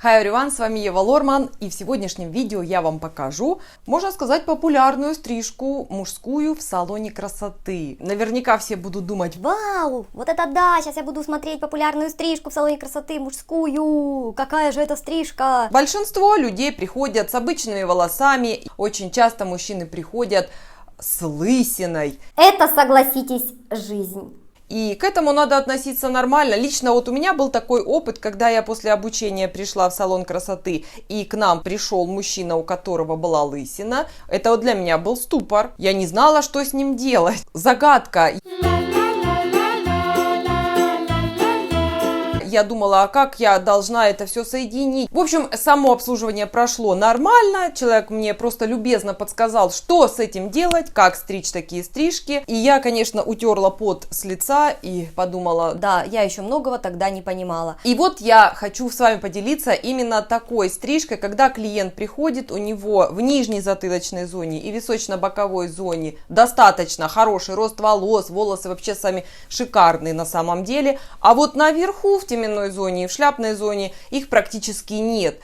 Hi everyone, с вами Ева Лорман, и в сегодняшнем видео я вам покажу, можно сказать, популярную стрижку мужскую в салоне красоты. Наверняка все будут думать: вау, вот это да, сейчас я буду смотреть популярную стрижку в салоне красоты мужскую, какая же это стрижка. Большинство людей приходят с обычными волосами, очень часто мужчины приходят с лысиной. Это, согласитесь, жизнь. И к этому надо относиться нормально. Лично вот у меня был такой опыт, когда я после обучения пришла в салон красоты, и к нам пришел мужчина, у которого была лысина. Это вот для меня был ступор. Я не знала, что с ним делать. Загадка. Я думала, а как я должна это все соединить? В общем, само обслуживание прошло нормально. Человек мне просто любезно подсказал, что с этим делать, как стричь такие стрижки. И я, конечно, утерла пот с лица и подумала: Да, я еще многого тогда не понимала. И вот я хочу с вами поделиться именно такой стрижкой, когда клиент приходит, у него в нижней затылочной зоне и височно-боковой зоне достаточно хороший рост волос, волосы вообще сами шикарные на самом деле, а вот наверху в теменной зоне и в шляпной зоне их практически нет.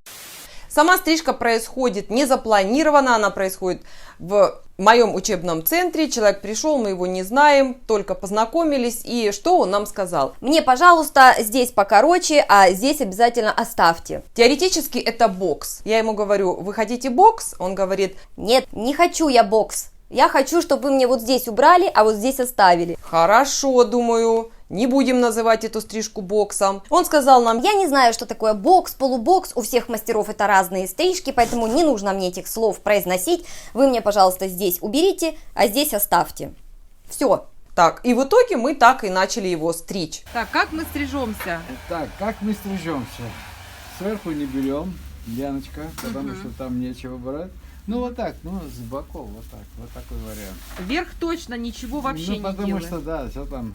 Сама стрижка происходит не запланированно, она происходит в моем учебном центре. Человек пришел, мы его не знаем, только познакомились. И что он нам сказал? Мне, пожалуйста, здесь покороче, а здесь обязательно оставьте. Теоретически это бокс. Я ему говорю: вы хотите бокс? Он говорит: Нет, не хочу я бокс. Я хочу, чтобы вы мне вот здесь убрали, а вот здесь оставили. хорошо, думаю, не будем называть эту стрижку боксом. Он сказал нам: Я не знаю, что такое бокс, полубокс, у всех мастеров это разные стрижки, поэтому не нужно мне этих слов произносить. Вы мне, пожалуйста, здесь уберите, а здесь оставьте. Все. Так, и в итоге мы так и начали его стричь. Так, как мы стрижемся? Так, как мы стрижемся? Сверху не берем, Яночка, потому что там нечего брать. Ну вот так, ну с боков, вот так, вот такой вариант. Вверх точно ничего вообще ну не потому делаем. что да, все там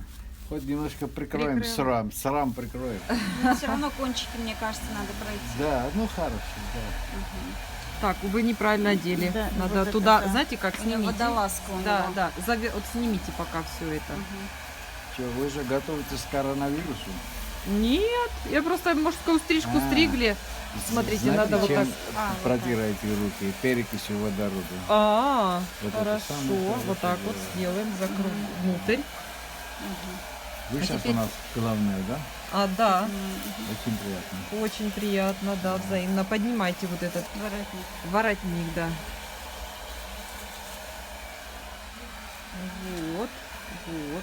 хоть немножко прикроем срам прикроем. Но все равно кончики, мне кажется, надо пройти. Да, ну хорошо, да. Так, вы неправильно одели. Да, Надо вот это туда, да. знаете, как У меня снимите. водолазка у Да, него. да. Вот снимите пока все это. Что, вы же готовитесь к коронавирусу? Нет, я просто мужскую стрижку стригли. Смотрите, Знаете, надо вот чем так. вот протираете руки? Перекисью водорода. Вот это Хорошо. самое Вот так вот сделаем, закроем внутрь. Вы А сейчас теперь- у нас главное, да? Да, Очень приятно. очень приятно, да, взаимно. Поднимайте вот этот Воротник. воротник, да. Вот,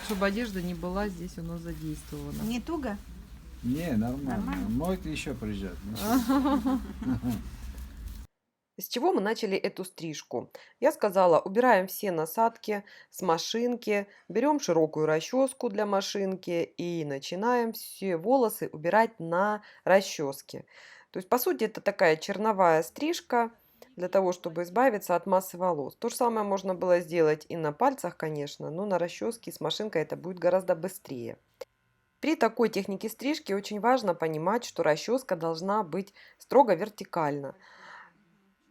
чтобы одежда не была здесь у нас задействована. Не туго? Не, нормально. Нормально? Можете еще приезжать. С чего мы начали эту стрижку? Я сказала: убираем все насадки с машинки, берем широкую расческу для машинки и начинаем все волосы убирать на расческе. То есть, по сути, это такая черновая стрижка для того, чтобы избавиться от массы волос. То же самое можно было сделать и на пальцах, конечно, но на расческе с машинкой это будет гораздо быстрее. При такой технике стрижки очень важно понимать, что расческа должна быть строго вертикальна.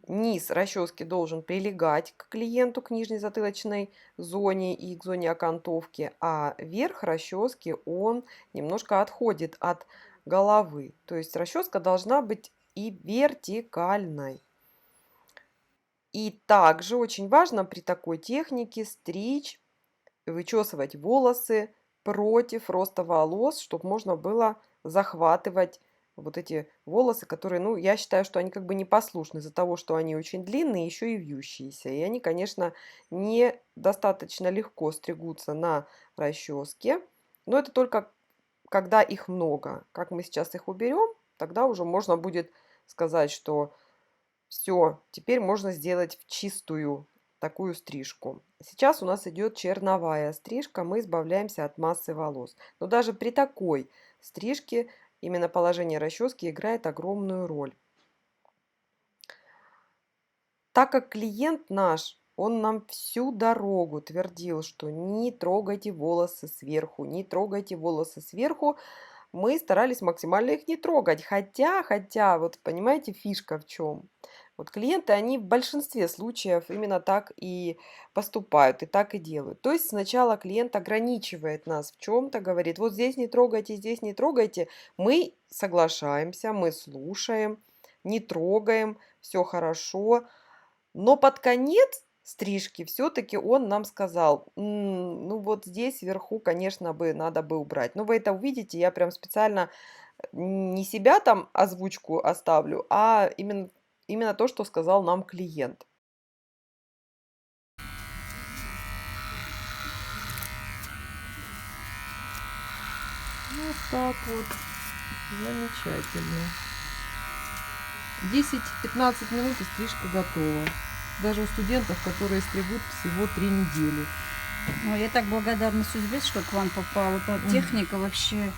Низ расчески должен прилегать к клиенту, к нижней затылочной зоне и к зоне окантовки, а верх расчески он немножко отходит от головы. То есть расческа должна быть и вертикальной. И также очень важно при такой технике стричь, вычесывать волосы против роста волос, чтобы можно было захватывать вот эти волосы, которые, ну, я считаю, что они как бы непослушны из-за того, что они очень длинные, еще и вьющиеся. И они, конечно, не достаточно легко стригутся на расческе, но это только когда их много. Как мы сейчас их уберем, тогда уже можно будет сказать, что все, теперь можно сделать в чистую такую стрижку. Сейчас у нас идет черновая стрижка, мы избавляемся от массы волос. Но даже при такой стрижке именно положение расчески играет огромную роль. Так как клиент наш, он нам всю дорогу твердил, что не трогайте волосы сверху, не трогайте волосы сверху, мы старались максимально их не трогать. Хотя, вот понимаете, фишка в чем? Вот клиенты, они в большинстве случаев именно так и поступают, и так и делают. То есть сначала клиент ограничивает нас в чем-то, говорит: вот здесь не трогайте, здесь не трогайте. Мы соглашаемся, мы слушаем, не трогаем, все хорошо. Но под конец стрижки все-таки он нам сказал: ну вот здесь вверху, конечно, надо бы убрать. Но вы это увидите, я прям специально не себя там озвучку оставлю, а именно то, что сказал нам клиент. Вот так вот. Замечательно. 10-15 минут и стрижка готова. Даже у студентов, которые стригут всего 3 недели. Ой, я так благодарна судьбе, что к вам попала. Эта техника вообще.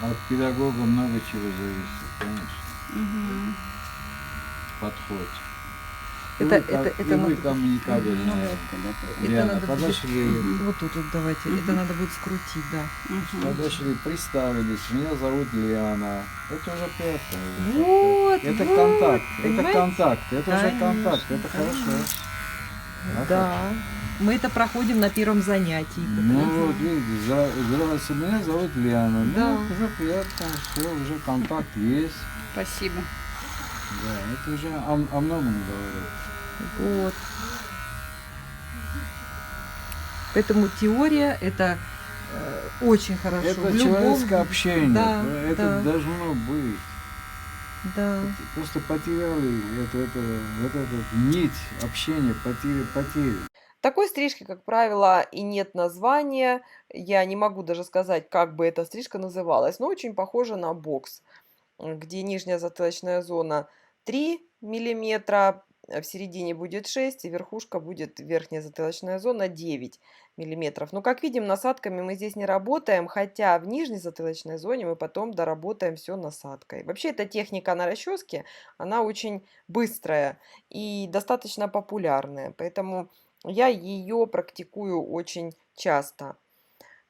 От педагога много чего зависит, конечно. Мгм. Подход. Это И вы надо- коммуникабельная. Неловко, да? Это Диана, надо подошли, вот тут вот давайте. Это надо будет скрутить, да. Мгм. подошли, представились. Меня зовут Лиана. Это уже приятно. Вот, Это вот, контакт. Это понимаете? контакт. Это уже Конечно, контакт. Это хорошо. Да. Мы это проходим на первом занятии. Ну вот, видите, здравствуйте, меня зовут Лиана. Да. Ну, уже приятно, все, уже контакт есть. Спасибо. Да, это уже о многом говорит. Вот. Поэтому теория это очень хорошо. Это В любом- человеческое общение. Да, Это да. должно быть. Да. Просто потеряли вот эту нить общения, потери. Такой стрижки, как правило, и нет названия. Я не могу даже сказать, как бы эта стрижка называлась, но очень похожа на бокс, где нижняя затылочная зона 3 миллиметра, в середине будет 6, и верхушка будет, верхняя затылочная зона 9 миллиметров. Но, как видим, насадками мы здесь не работаем, хотя в нижней затылочной зоне мы потом доработаем все насадкой. Вообще, эта техника на расческе, она очень быстрая и достаточно популярная, поэтому я ее практикую очень часто.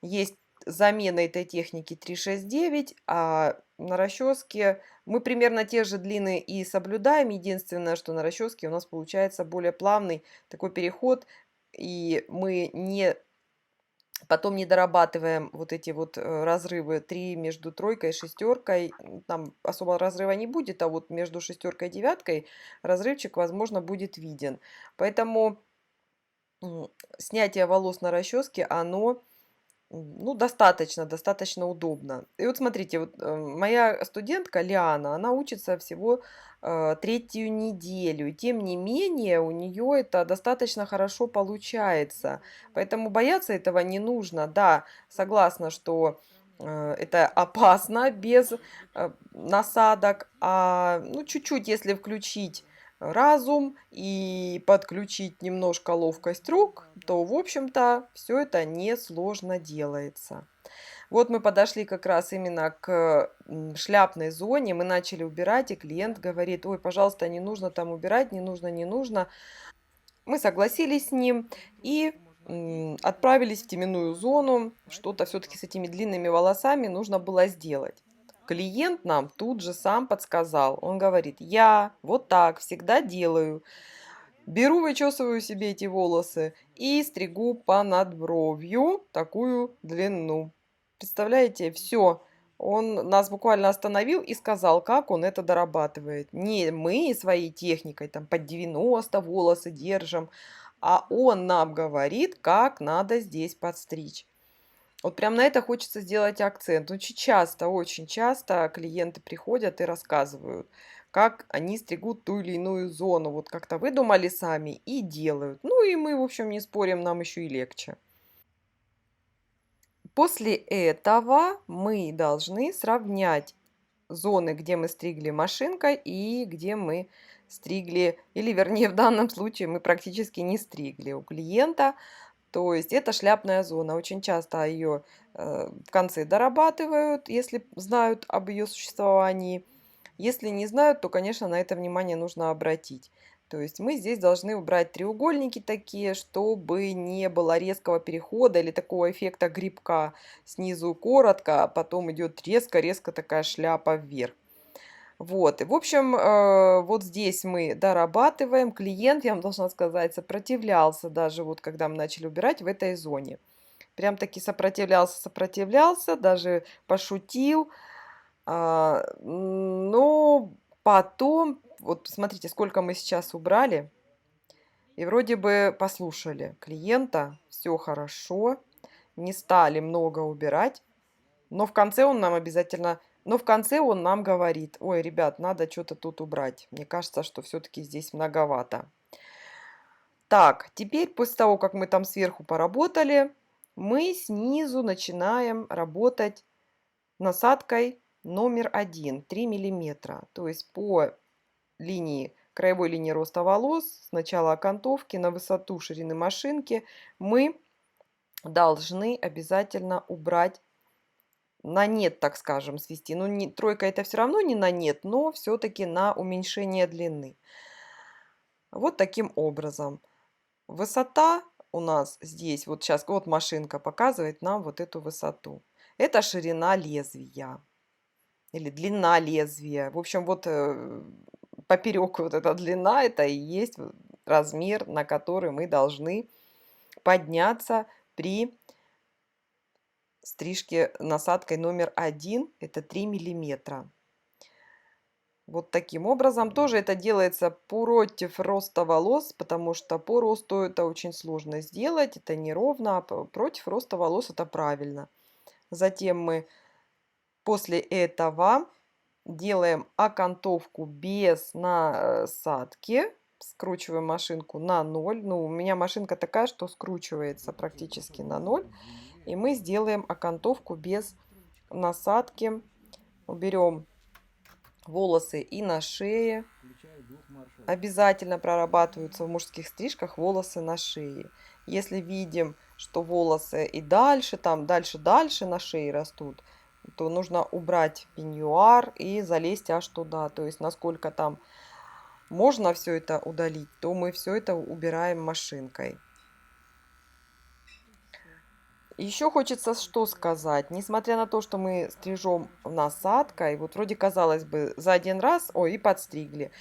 Есть замена этой техники 369, а на расческе мы примерно те же длины и соблюдаем. Единственное, что на расческе у нас получается более плавный такой переход, и мы потом не дорабатываем вот эти вот разрывы 3 между тройкой и шестеркой. Там особо разрыва не будет, а вот между шестеркой и девяткой разрывчик, возможно, будет виден. Поэтому снятие волос на расческе, оно ну, достаточно удобно. И вот смотрите, вот моя студентка Лиана, она учится всего 3-ю неделю. И тем не менее, у нее это достаточно хорошо получается. Поэтому бояться этого не нужно. Да, согласна, что это опасно без насадок. А ну, чуть-чуть, если включить разум и подключить немножко ловкость рук, то, в общем-то, все это несложно делается. Вот мы подошли как раз именно к шляпной зоне, мы начали убирать, и клиент говорит: ой, пожалуйста, не нужно там убирать, не нужно. Мы согласились с ним и отправились в теменную зону. Что-то все-таки с этими длинными волосами нужно было сделать. Клиент нам тут же сам подсказал. Он говорит: я вот так всегда делаю. Беру, вычесываю себе эти волосы и стригу по надбровью такую длину. Представляете, все. Он нас буквально остановил и сказал, как он это дорабатывает. Не мы своей техникой там под 90 волосы держим, а он нам говорит, как надо здесь подстричь. Вот прям на это хочется сделать акцент. Очень часто клиенты приходят и рассказывают, как они стригут ту или иную зону. Вот как-то выдумали сами и делают. Ну и мы, в общем, не спорим, нам еще и легче. После этого мы должны сравнять зоны, где мы стригли машинкой и где мы стригли, или вернее в данном случае мы практически не стригли у клиента. То есть это шляпная зона. Очень часто ее в конце дорабатывают, если знают об ее существовании. Если не знают, то, конечно, на это внимание нужно обратить. То есть мы здесь должны убрать треугольники такие, чтобы не было резкого перехода или такого эффекта грибка. Снизу коротко, а потом идет резко такая шляпа вверх. Вот, и в общем, вот здесь мы дорабатываем. Клиент, я вам должна сказать, сопротивлялся даже вот когда мы начали убирать в этой зоне. Прям таки сопротивлялся, даже пошутил. Потом, вот смотрите, сколько мы сейчас убрали. И вроде бы послушали клиента, все хорошо, не стали много убирать. Но в конце он нам обязательно, но в конце он нам говорит: ой, ребят, надо что-то тут убрать. Мне кажется, что все-таки здесь многовато. Так, теперь после того, как мы там сверху поработали, мы снизу начинаем работать насадкой номер 1, 3 миллиметра. То есть по линии, краевой линии роста волос, с начала окантовки на высоту ширины машинки мы должны обязательно убрать на нет, так скажем, свести. Ну, не, тройка это все равно не на нет, но все-таки на уменьшение длины. Вот таким образом. Высота у нас здесь, вот сейчас, вот машинка показывает нам вот эту высоту. Это ширина лезвия или длина лезвия. В общем, вот поперек вот эта длина, это и есть размер, на который мы должны подняться при стрижке насадкой номер 1, это 3 миллиметра. Вот таким образом. Тоже это делается против роста волос, потому что по росту это очень сложно сделать, это неровно, а против роста волос это правильно. Затем мы после этого делаем окантовку без насадки, скручиваем машинку на 0. Ну, у меня машинка такая, что скручивается практически на 0. И мы сделаем окантовку без насадки. Уберем волосы и на шее. Обязательно прорабатываются в мужских стрижках волосы на шее. Если видим, что волосы и дальше, там дальше на шее растут, то нужно убрать пеньюар и залезть аж туда. То есть насколько там можно все это удалить, то мы все это убираем машинкой. Еще хочется что сказать. Несмотря на то, что мы стрижем насадкой, вот вроде казалось бы за один раз, ой, и подстригли.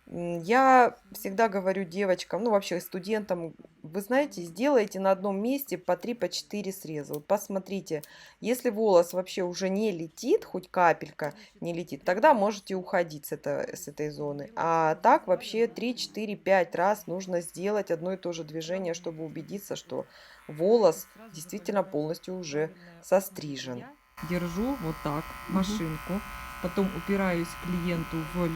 Я всегда говорю девочкам, ну вообще студентам, вы знаете, сделайте на одном месте по 3-4 среза. Вот посмотрите, если волос вообще уже не летит, хоть капелька не летит, тогда можете уходить с этой зоны. А так вообще 3-4-5 раз нужно сделать одно и то же движение, чтобы убедиться, что волос действительно полностью уже сострижен. Держу вот так машинку, потом упираюсь клиенту в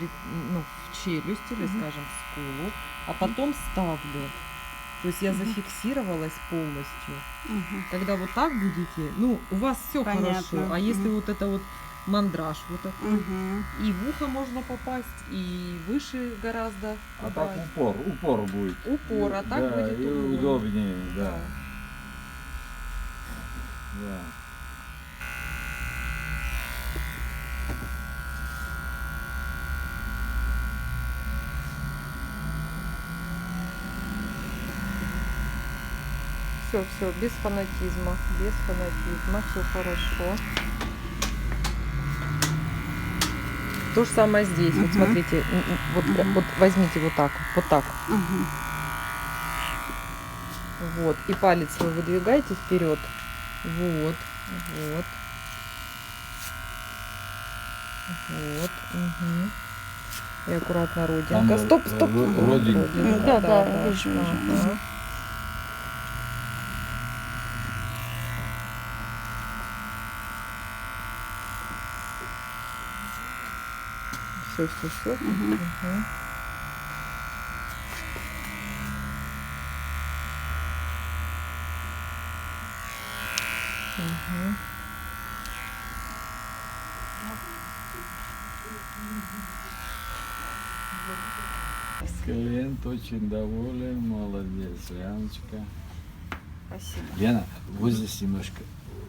челюсть или, скажем, в скулу, а потом ставлю. То есть я зафиксировалась полностью. Когда вот так будете, ну, у вас все Понятно. хорошо. А если вот это вот мандраж, вот такой, и в ухо можно попасть, и выше гораздо. А так упор будет. Упор, а так Да, будет и углом. удобнее, да. Да. Все, без фанатизма, все хорошо. То же самое здесь. Вот смотрите, вот возьмите вот так. Вот, и палец вы выдвигаете вперед. Вот. И аккуратно родинка. Там Стоп. родинка. Да, вижу. Все. Клиент очень доволен, молодец, Яночка. Спасибо. Яна, вот здесь немножко.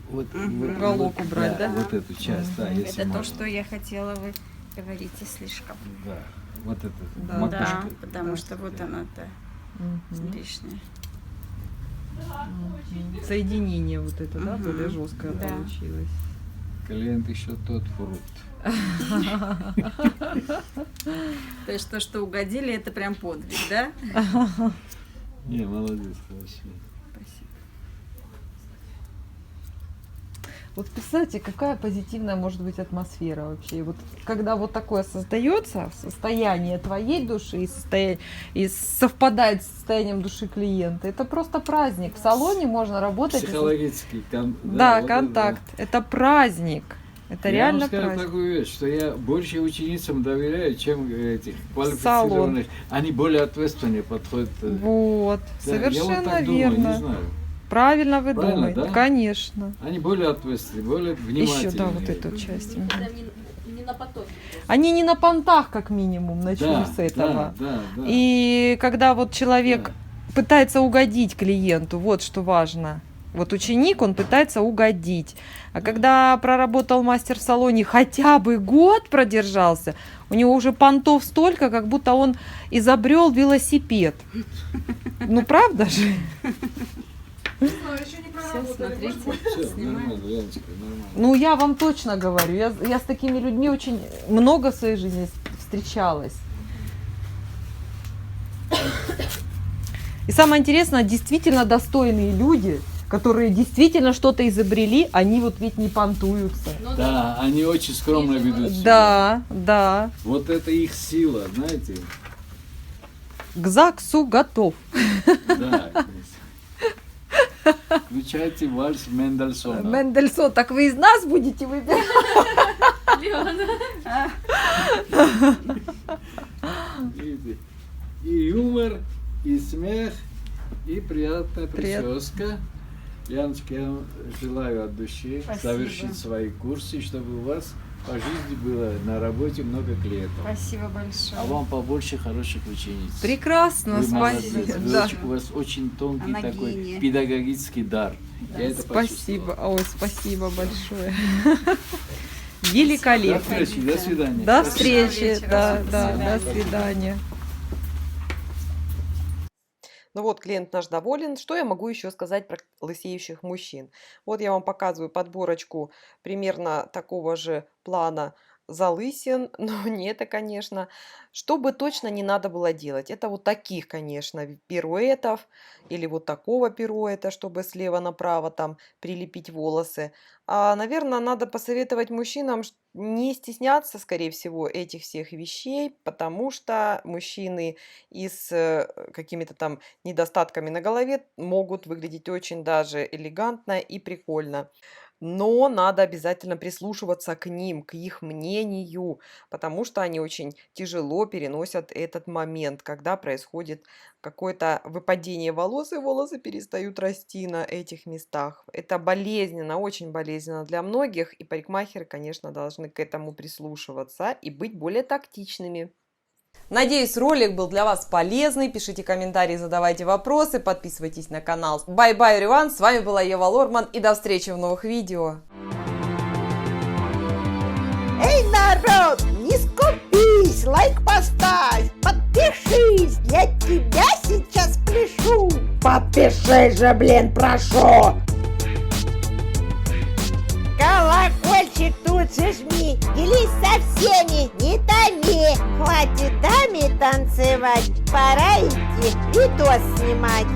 Вот, Уголок убрать, да? Вот эту часть, да, если Это то, можно. что я хотела, вы говорите слишком. Да, вот это Да. макушка. Да, потому что вот она-то лишняя. Соединение вот это, да, Мгм. более жесткое Да. получилось. Клиент еще тот фрукт. То есть то, что угодили, это прям подвиг, да? Не, молодец, хорошо. Спасибо. Вот представьте, какая позитивная может быть атмосфера вообще. Вот когда вот такое создается, состояние твоей души и совпадает с состоянием души клиента, это просто праздник. В салоне можно работать. Психологический Да, вот контакт. Это праздник. Это Я реально вам скажу праздник. такую вещь, что я больше ученицам доверяю, чем этих квалифицированных. Они более ответственнее подходят. Вот, Да, я совершенно вот так верно. думаю, не знаю. Правильно вы Правильно, думаете, да? конечно. Они более ответственные, более внимательные. Еще, да, вот эту часть. Мгм. Не на потоке. Они не на понтах, как минимум, начнем Да, с этого. да. И когда вот человек Да. пытается угодить клиенту, вот что важно. Вот ученик, он пытается угодить. А когда проработал мастер в салоне, хотя бы год продержался, у него уже понтов столько, как будто он изобрел велосипед. Ну правда же? Все, смотрите. Все, нормально, Яночка, нормально. Ну я вам точно говорю, я с такими людьми очень много в своей жизни встречалась. И самое интересное, действительно достойные люди, которые действительно что-то изобрели, они вот ведь не понтуются. Да, они очень скромно ведут себя. Да, да. Вот это их сила, знаете. К ЗАГСу готов. Да. Включайте вальс Мендельсона. Мендельсон, так вы из нас будете выбирать? Видите? И юмор, и смех, и приятная прическа. Яночка, я вам желаю от души завершить свои курсы, чтобы у вас по жизни было на работе много клиентов. Спасибо большое. А вам побольше хороших учениц. Прекрасно, Вы молодец. спасибо. Вы Да. очень- у вас очень тонкий Она такой гения. педагогический дар. Я это Спасибо. почувствовал. Ой, спасибо большое. До Великолепно. встречи, до свидания. До Спасибо. встречи. вечера. Да, До да, свидания. до свидания. Ну вот, клиент наш доволен. Что я могу еще сказать про лысеющих мужчин? Вот я вам показываю подборочку примерно такого же плана залысин, но не это, конечно. Что бы точно не надо было делать, это вот таких, конечно, пируэтов или вот такого пируэта, чтобы слева направо там прилепить волосы. А, наверное, надо посоветовать мужчинам не стесняться, скорее всего, этих всех вещей, потому что мужчины и с какими-то там недостатками на голове могут выглядеть очень даже элегантно и прикольно. Но надо обязательно прислушиваться к ним, к их мнению, потому что они очень тяжело переносят этот момент, когда происходит какое-то выпадение волос, и волосы перестают расти на этих местах. Это болезненно, очень болезненно для многих, и парикмахеры, конечно, должны к этому прислушиваться и быть более тактичными. Надеюсь, ролик был для вас полезный. Пишите комментарии, задавайте вопросы, подписывайтесь на канал. Bye-bye, everyone! С вами была Ева Лорман, и до встречи в новых видео. Эй, народ, не скупись, лайк поставь, подпишись, я тебя сейчас пляшу. Подпишись же, блин, прошу. Колокольчик тут же жми, делись со всеми, не томи. Хватит даме танцевать, пора идти видос снимать.